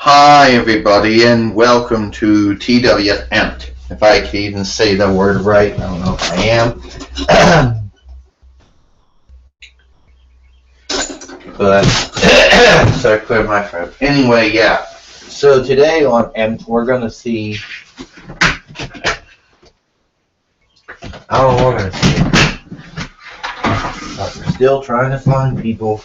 Hi everybody and welcome to TWF Amped. If I can even say the word right, I don't know if I am. But so I cleared my throat. Anyway, yeah. So today on Amped we're gonna see I don't know what we're gonna see. But we're still trying to find people.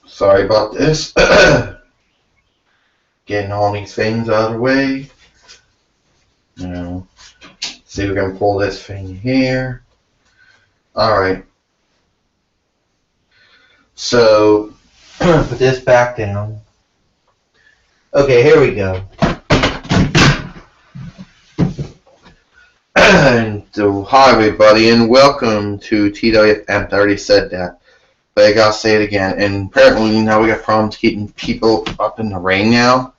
Sorry about this. Getting all these things out of the way. See if we can pull this thing here. Alright. So, put this back down. Okay, here we go. And so, hi everybody and welcome to TWF Amped. I already said that. But I gotta say it again. And apparently now we got problems keeping people up in the ring now.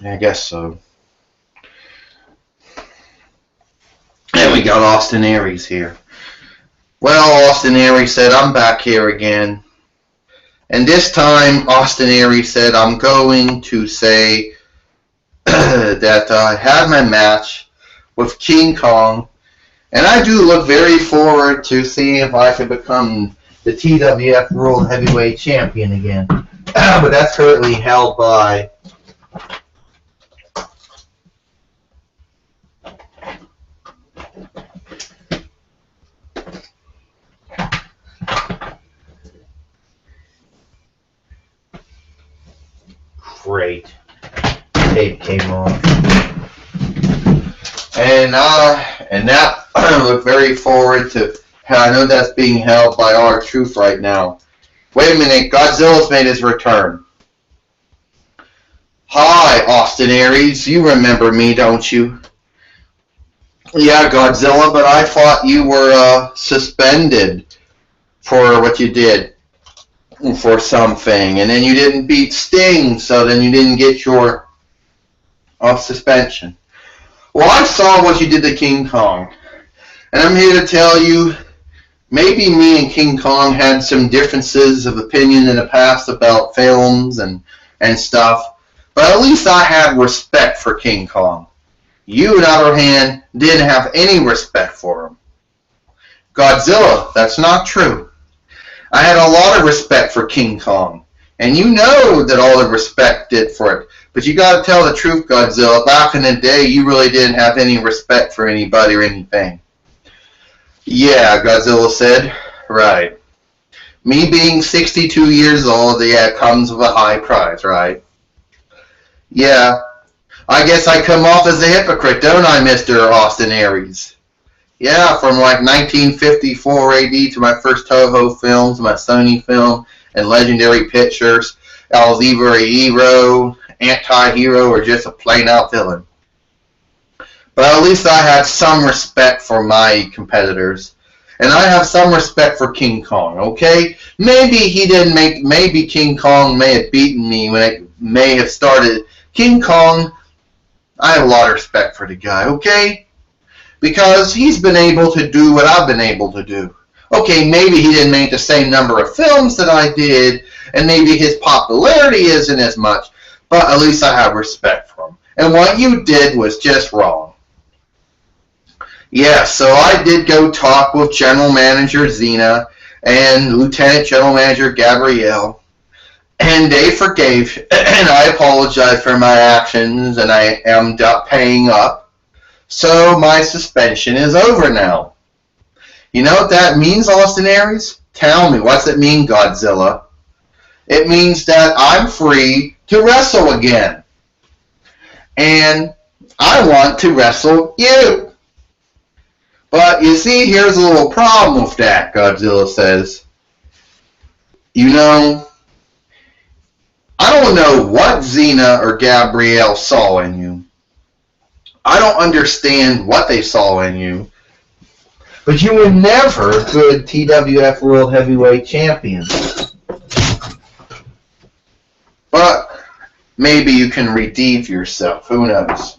I guess so. And we got Austin Aries here. Well, Austin Aries said, I'm back here again. And this time, Austin Aries said, I'm going to say that I had my match with King Kong. And I do look very forward to seeing if I can become the TWF World Heavyweight Champion again. But that's currently held by Great. Tape came off. And that I look very forward to. I know that's being held by R-Truth right now. Wait a minute, Godzilla's made his return. Hi, Austin Aries. You remember me, don't you? Yeah, Godzilla, but I thought you were suspended for what you did. For something. And then you didn't beat Sting, so then you didn't get your suspension. Well, I saw what you did to King Kong. And I'm here to tell you, maybe me and King Kong had some differences of opinion in the past about films and stuff, but at least I had respect for King Kong. You, on the other hand, didn't have any respect for him. Godzilla, that's not true. I had a lot of respect for King Kong, and you know that all the respect did for it. But you gotta tell the truth, Godzilla. Back in the day, you really didn't have any respect for anybody or anything. Yeah, Godzilla said. Right. Me being 62 years old, yeah, it comes with a high price, right? Yeah. I guess I come off as a hypocrite, don't I, Mr. Austin Aries? Yeah, from like 1954 AD to my first Toho films, my Sony film, and Legendary Pictures, I was either a hero, anti-hero, or just a plain-out villain. But at least I had some respect for my competitors. And I have some respect for King Kong, okay? Maybe King Kong may have beaten me when it may have started. King Kong, I have a lot of respect for the guy, okay? Because he's been able to do what I've been able to do. Okay, maybe he didn't make the same number of films that I did, and maybe his popularity isn't as much, but at least I have respect for him. And what you did was just wrong. Yeah, so I did go talk with General Manager Xena and Lieutenant General Manager Gabrielle, and they forgave, and I apologize for my actions, and I am paying up. So my suspension is over now. You know what that means, Austin Aries? Tell me, what's it mean, Godzilla? It means that I'm free to wrestle again. And I want to wrestle you. But you see, here's a little problem with that, Godzilla says. You know, I don't know what Xena or Gabrielle saw in you. I don't understand what they saw in you. But you were never a good TWF World Heavyweight Champion. But maybe you can redeem yourself. Who knows?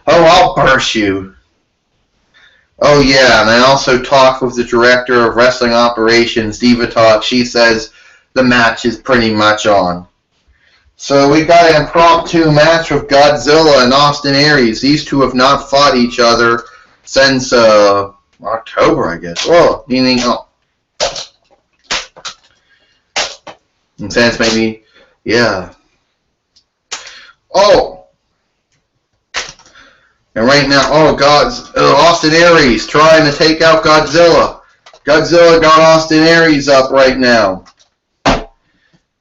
Oh, I'll burst you. Oh, yeah, and I also talked with the director of wrestling operations, Diva Talk. She says the match is pretty much on. So we got an impromptu match with Godzilla and Austin Aries. These two have not fought each other since October, I guess. Oh, meaning, in sense, maybe, yeah. Oh! And right now, Austin Aries trying to take out Godzilla. Godzilla got Austin Aries up right now.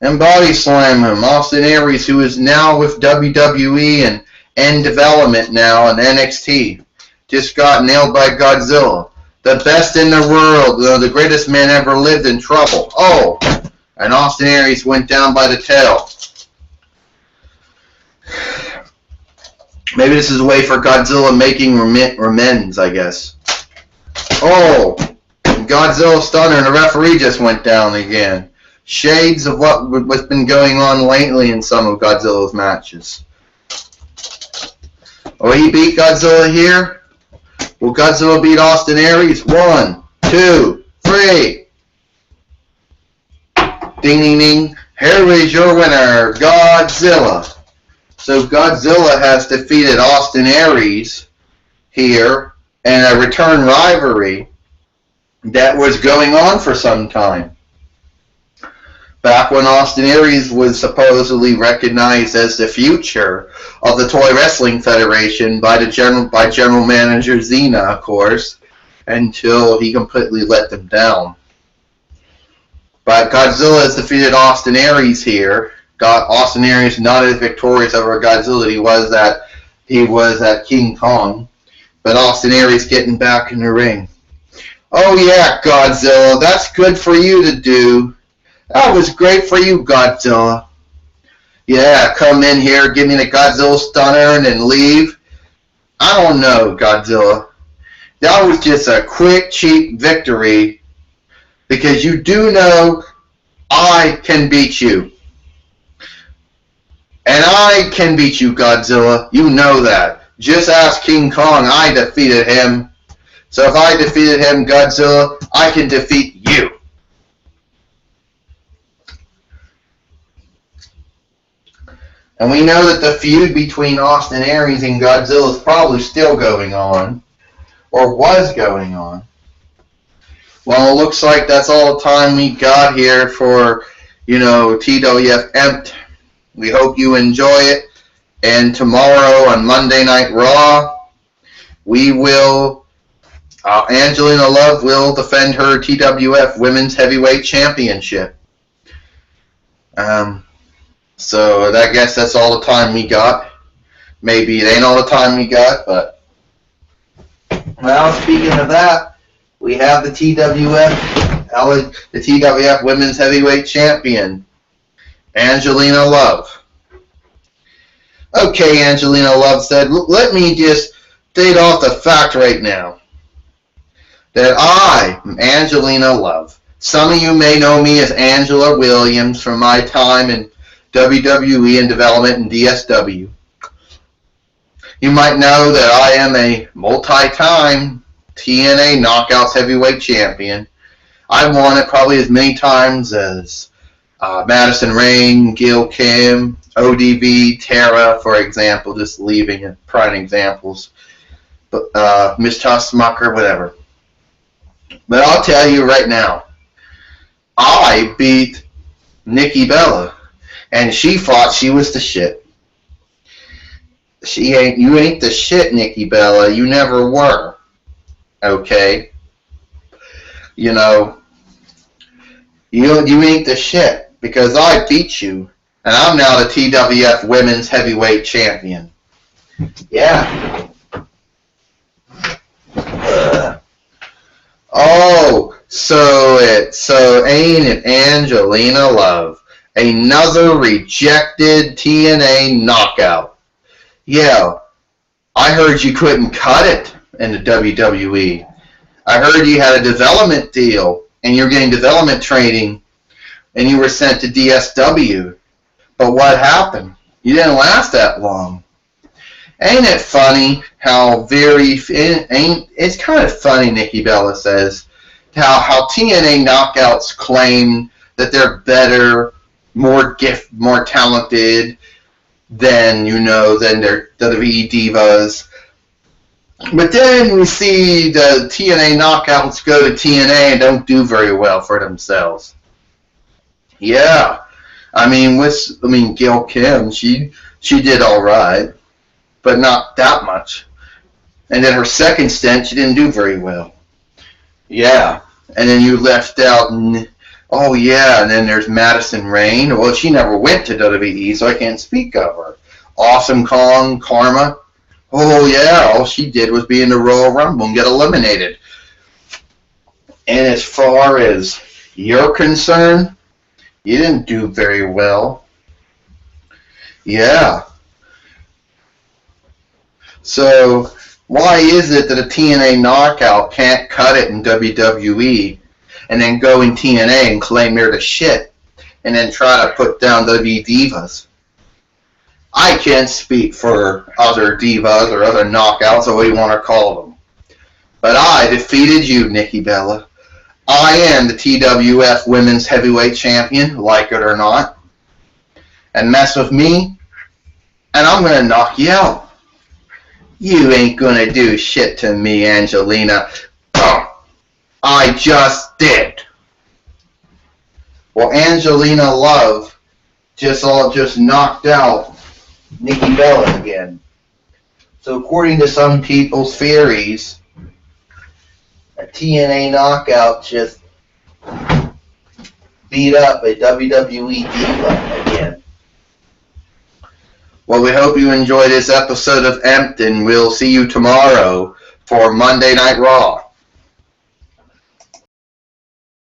And body slam him. Austin Aries, who is now with WWE and in development now in NXT, just got nailed by Godzilla. The best in the world, the greatest man ever lived, in trouble. Oh! And Austin Aries went down by the tail. Maybe this is a way for Godzilla making amends, I guess. Oh! Godzilla stunner, and the referee just went down again. Shades of what's been going on lately in some of Godzilla's matches. Oh, he beat Godzilla here? Will Godzilla beat Austin Aries? 1, 2, 3. Ding, ding, ding. Here is your winner, Godzilla. So Godzilla has defeated Austin Aries here in a return rivalry that was going on for some time. Back when Austin Aries was supposedly recognized as the future of the Toy Wrestling Federation by General Manager Xena, of course, until he completely let them down. But Godzilla has defeated Austin Aries here. Austin Aries not as victorious over Godzilla he was at King Kong, but Austin Aries getting back in the ring. Oh yeah, Godzilla, that's good for you to do. That was great for you, Godzilla. Yeah, come in here, give me the Godzilla stunner, and then leave. I don't know, Godzilla. That was just a quick, cheap victory, because you do know I can beat you. And I can beat you, Godzilla. You know that. Just ask King Kong. I defeated him. So if I defeated him, Godzilla, I can defeat you. And we know that the feud between Austin Aries and Godzilla is probably still going on. Or was going on. Well, it looks like that's all the time we got here for, TWF Empt. We hope you enjoy it. And tomorrow on Monday Night Raw, we will, Angelina Love will defend her TWF Women's Heavyweight Championship. So I guess that's all the time we got. Maybe it ain't all the time we got, but... Well, speaking of that, we have the TWF Women's Heavyweight Champion, Angelina Love. Okay, Angelina Love said, let me just state off the fact right now that I am Angelina Love. Some of you may know me as Angela Williams from my time in WWE and development in DSW. You might know that I am a multi-time TNA Knockouts Heavyweight Champion. I won it probably as many times as Madison Rain, Gil Kim, ODB, Tara, for example, just leaving prime examples. But Miss Smucker, whatever. But I'll tell you right now, I beat Nikki Bella, and she thought she was the shit. You ain't the shit, Nikki Bella. You never were. Okay? You ain't the shit, because I beat you, and I'm now the TWF Women's Heavyweight Champion. Yeah. Oh, so ain't it Angelina Love? Another rejected TNA knockout. Yeah, I heard you couldn't cut it in the WWE. I heard you had a development deal, and you're getting development training, and you were sent to DSW. But what happened? You didn't last that long. Ain't it funny how it's kind of funny, Nikki Bella says, how TNA knockouts claim that they're better, more talented than their WWE divas. But then we see the TNA knockouts go to TNA and don't do very well for themselves. Yeah. I mean, Gail Kim, she did all right, but not that much. And then her second stint, she didn't do very well. Yeah. And then you left out, and then there's Madison Rayne. Well, she never went to WWE, so I can't speak of her. Awesome Kong, Karma. Oh, yeah, all she did was be in the Royal Rumble and get eliminated. And as far as you're concerned, you didn't do very well. Yeah. So, why is it that a TNA knockout can't cut it in WWE and then go in TNA and claim they're the shit and then try to put down WWE divas? I can't speak for other divas or other knockouts or what you want to call them. But I defeated you, Nikki Bella. I am the TWF Women's Heavyweight Champion, like it or not. And mess with me, and I'm going to knock you out. You ain't going to do shit to me, Angelina. I just did. Well, Angelina Love just knocked out Nikki Bella again. So according to some people's theories, a TNA knockout just beat up a WWE diva again. Well, we hope you enjoyed this episode of Empton. We'll see you tomorrow for Monday Night Raw.